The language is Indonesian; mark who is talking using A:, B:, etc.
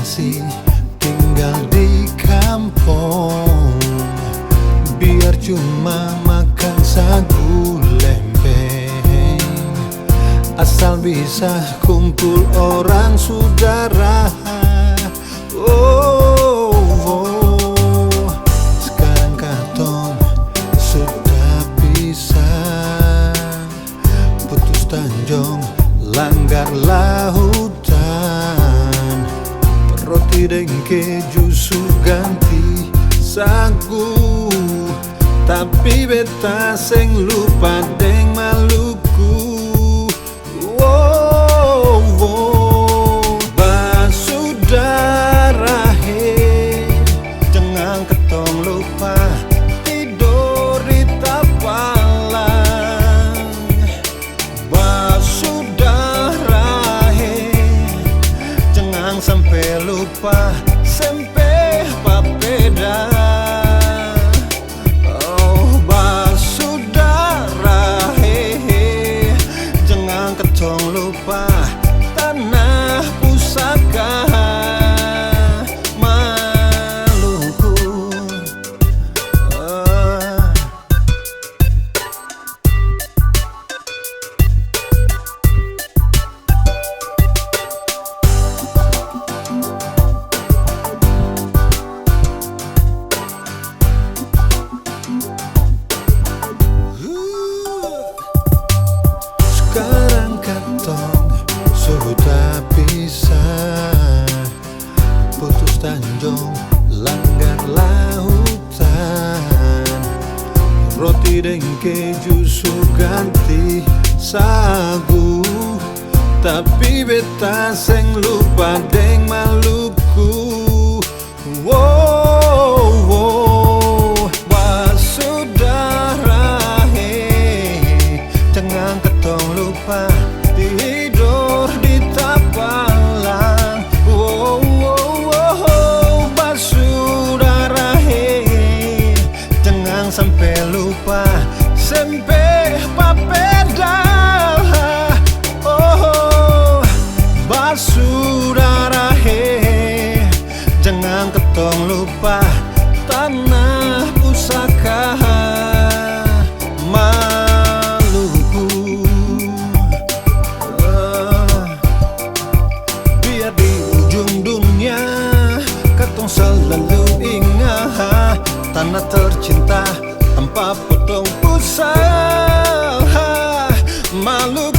A: masih tinggal di kampung, biar cuma makan sagu lempeng, asal bisa kumpul orang saudara. Sekarang katong sudah bisa putus tanjong, langgar lautan, roti dan keju su ganti sagu, tapi beta seng lupa deng Maluku. Basudara he, jangan ketong lupa tidur di tapalang. Basudara he, jangan sampai lupa sempe papeda. Oh basudara he, jangan ketong lupa tanah pusaka Maluku. Sekarang katong sudah bisa putus tanjong, langgar lautan, roti dan keju su ganti sagu, tapi beta seng lupa deng Maluku. Basudara he, jangan ketong lupa tidur di tapalang. Basudara he, jangan sampai lupa sempe papeda. Oh basudara he, jangan ketong lupa tanah pusaka Maluku. Biar di ujung dunia katong selalu ingat tanah tercinta tanpa potong usaha Maluku.